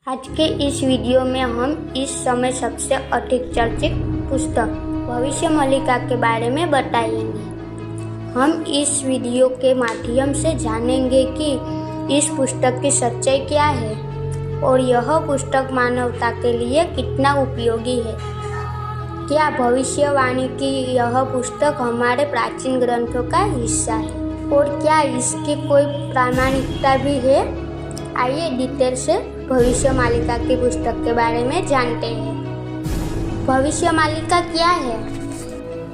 आज के इस वीडियो में हम इस समय सबसे अधिक चर्चित पुस्तक भविष्य मल्लिका के बारे में बताएंगे। हम इस वीडियो के माध्यम से जानेंगे कि इस पुस्तक की सच्चाई क्या है और यह पुस्तक मानवता के लिए कितना उपयोगी है। क्या भविष्यवाणी की यह पुस्तक हमारे प्राचीन ग्रंथों का हिस्सा है और क्या इसकी कोई प्रामाणिकता भी है? आइए डिटेल से भविष्य मल्लिका की पुस्तक के बारे में जानते हैं। भविष्य मल्लिका क्या है?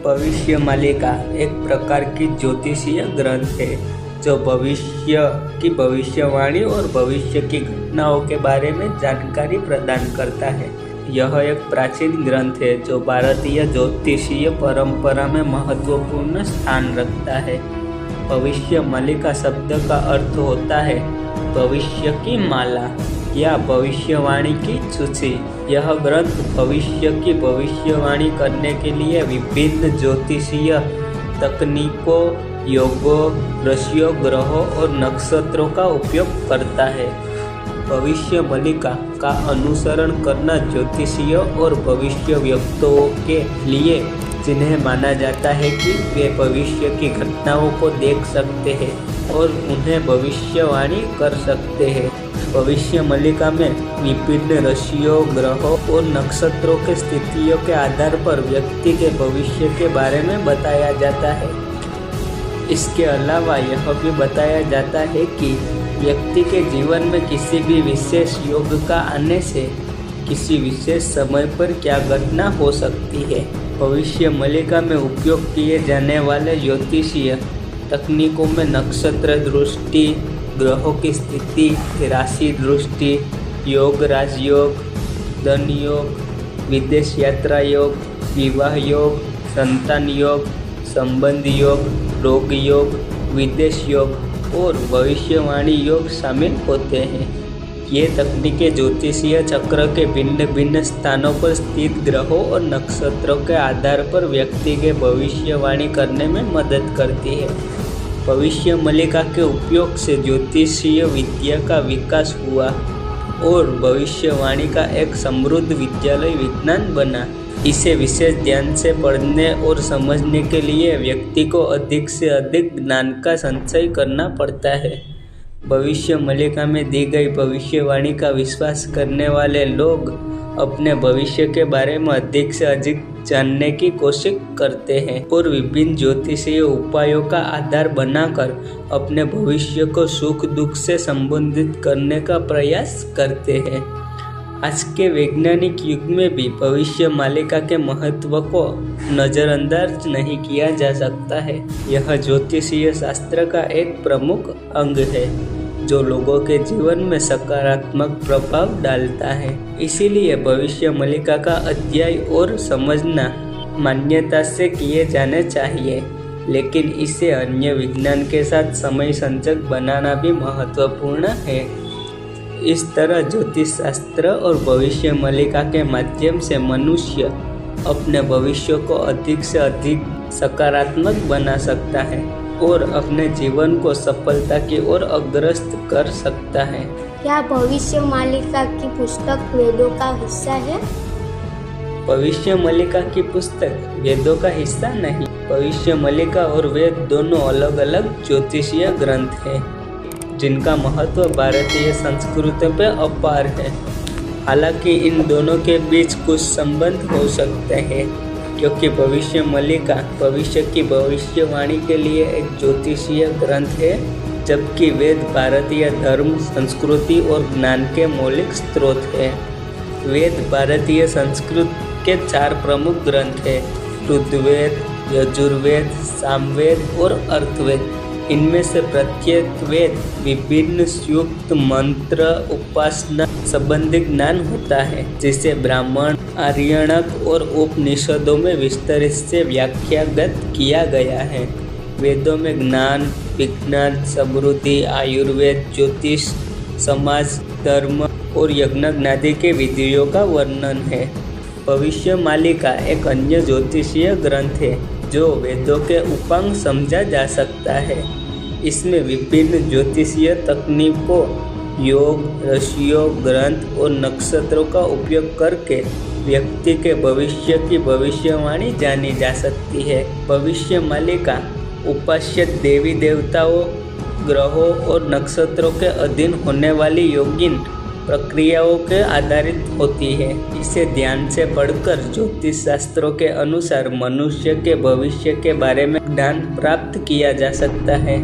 भविष्य मल्लिका एक प्रकार की ज्योतिषीय ग्रंथ है जो भविष्य की भविष्यवाणी और भविष्य की घटनाओं के बारे में जानकारी प्रदान करता है। यह एक प्राचीन ग्रंथ है जो भारतीय ज्योतिषीय परंपरा में महत्वपूर्ण स्थान रखता है। भविष्य मल्लिका शब्द का अर्थ होता है भविष्य की माला या भविष्यवाणी की सूची। यह ग्रंथ भविष्य की भविष्यवाणी करने के लिए विभिन्न ज्योतिषीय तकनीकों, योगों, राशियों, ग्रहों और नक्षत्रों का उपयोग करता है। भविष्य मल्लिका का अनुसरण करना ज्योतिषीय और भविष्यवक्ताओं के लिए, जिन्हें माना जाता है कि वे भविष्य की घटनाओं को देख सकते हैं और उन्हें भविष्यवाणी कर सकते हैं। भविष्य मल्लिका में विभिन्न राशियों, ग्रहों और नक्षत्रों के स्थितियों के आधार पर व्यक्ति के भविष्य के बारे में बताया जाता है। इसके अलावा यह भी बताया जाता है कि व्यक्ति के जीवन में किसी भी विशेष योग का आने से किसी विशेष समय पर क्या घटना हो सकती है। भविष्य मल्लिका में उपयोग किए जाने वाले ज्योतिषीय तकनीकों में नक्षत्र दृष्टि, ग्रहों की स्थिति, राशि दृष्टि, योग, राजयोग, धन योग, विदेश यात्रा योग, विवाह योग, संतान योग, संबंध योग, रोग योग, विदेश योग और भविष्यवाणी योग शामिल होते हैं। ये तकनीकें ज्योतिषीय चक्र के भिन्न भिन्न स्थानों पर स्थित ग्रहों और नक्षत्रों के आधार पर व्यक्ति के भविष्यवाणी करने में मदद करती है। भविष्य मल्लिका के उपयोग से ज्योतिषीय विद्या का विकास हुआ और भविष्यवाणी का एक समृद्ध विद्यालय विज्ञान बना। इसे विशेष ध्यान से पढ़ने और समझने के लिए व्यक्ति को अधिक से अधिक ज्ञान का संचय करना पड़ता है। भविष्य मल्लिका में दी गई भविष्यवाणी का विश्वास करने वाले लोग अपने भविष्य के बारे में अधिक से अधिक जानने की कोशिश करते हैं और विभिन्न ज्योतिषीय उपायों का आधार बनाकर अपने भविष्य को सुख दुख से संबंधित करने का प्रयास करते हैं। आज के वैज्ञानिक युग में भी भविष्य मल्लिका के महत्व को नज़रअंदाज नहीं किया जा सकता है। यह ज्योतिषीय शास्त्र का एक प्रमुख अंग है जो लोगों के जीवन में सकारात्मक प्रभाव डालता है। इसीलिए भविष्य मल्लिका का अध्ययन और समझना मान्यता से किए जाने चाहिए, लेकिन इसे अन्य विज्ञान के साथ समय संचक बनाना भी महत्वपूर्ण है। इस तरह ज्योतिष शास्त्र और भविष्य मल्लिका के माध्यम से मनुष्य अपने भविष्य को अधिक से अधिक सकारात्मक बना सकता है और अपने जीवन को सफलता की ओर अग्रसर कर सकता है। क्या भविष्य मल्लिका की पुस्तक वेदों का हिस्सा है? भविष्य मल्लिका की पुस्तक वेदों का हिस्सा नहीं। भविष्य मल्लिका और वेद दोनों अलग अलग ज्योतिषीय ग्रंथ हैं जिनका महत्व भारतीय संस्कृति पर अपार है। हालांकि इन दोनों के बीच कुछ संबंध हो सकते हैं, क्योंकि भविष्य मल्लिका भविष्य की भविष्यवाणी के लिए एक ज्योतिषीय ग्रंथ है, जबकि वेद भारतीय धर्म, संस्कृति और ज्ञान के मौलिक स्रोत हैं। वेद भारतीय संस्कृति के 4 प्रमुख ग्रंथ हैं: ऋग्वेद, यजुर्वेद, सामवेद और अथर्ववेद। इनमें से प्रत्येक वेद विभिन्न सूक्त, मंत्र, उपासना संबंधी ज्ञान होता है, जिसे ब्राह्मण, आर्यणक और उपनिषदों में विस्तृत से व्याख्यागत किया गया है। वेदों में ज्ञान, विज्ञान, समृद्धि, आयुर्वेद, ज्योतिष, समाज, धर्म और यज्ञ के विधियों का वर्णन है। भविष्य मल्लिका एक अन्य ज्योतिषीय ग्रंथ है जो वेदों के उपांग समझा जा सकता है। इसमें विभिन्न ज्योतिषीय तकनीकों, योग, ऋषियों, ग्रंथ और नक्षत्रों का उपयोग करके व्यक्ति के भविष्य की भविष्यवाणी जानी जा सकती है। भविष्य मालिका उपास्य देवी देवताओं, ग्रहों और नक्षत्रों के अधीन होने वाली योगिन प्रक्रियाओं के आधारित होती है। इसे ध्यान से पढ़कर ज्योतिष शास्त्रों के अनुसार मनुष्य के भविष्य के बारे में ज्ञान प्राप्त किया जा सकता है।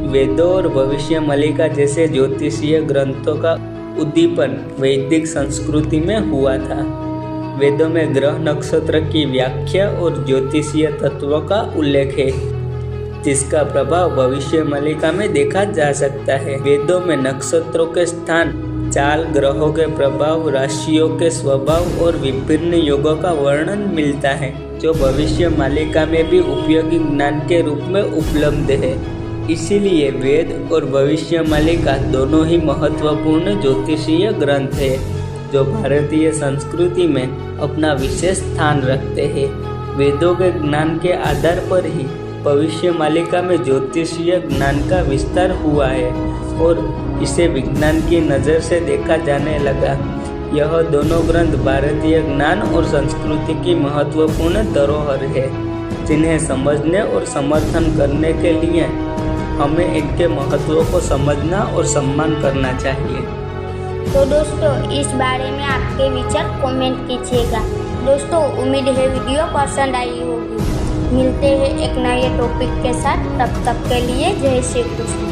वेदों और भविष्य मालिका जैसे ज्योतिषीय ग्रंथों का उद्दीपन वैदिक संस्कृति में हुआ था। वेदों में ग्रह नक्षत्र की व्याख्या और ज्योतिषीय तत्वों का उल्लेख है, जिसका प्रभाव भविष्य मालिका में देखा जा सकता है। वेदों में नक्षत्रों के स्थान, चाल, ग्रहों के प्रभाव, राशियों के स्वभाव और विभिन्न योगों का वर्णन मिलता है, जो भविष्य मालिका में भी उपयोगी ज्ञान के रूप में उपलब्ध है। इसीलिए वेद और भविष्य मालिका दोनों ही महत्वपूर्ण ज्योतिषीय ग्रंथ है, जो भारतीय संस्कृति में अपना विशेष स्थान रखते हैं। वेदों के ज्ञान के आधार पर ही भविष्य मालिका में ज्योतिषीय ज्ञान का विस्तार हुआ है और इसे विज्ञान की नज़र से देखा जाने लगा। यह दोनों ग्रंथ भारतीय ज्ञान और संस्कृति की महत्वपूर्ण धरोहर है, जिन्हें समझने और समर्थन करने के लिए हमें इनके महत्व को समझना और सम्मान करना चाहिए। तो दोस्तों, इस बारे में आपके विचार कमेंट कीजिएगा। दोस्तों, उम्मीद है वीडियो पसंद आई होगी। मिलते हैं एक नए टॉपिक के साथ, तब तक के लिए जय श्री कृष्ण।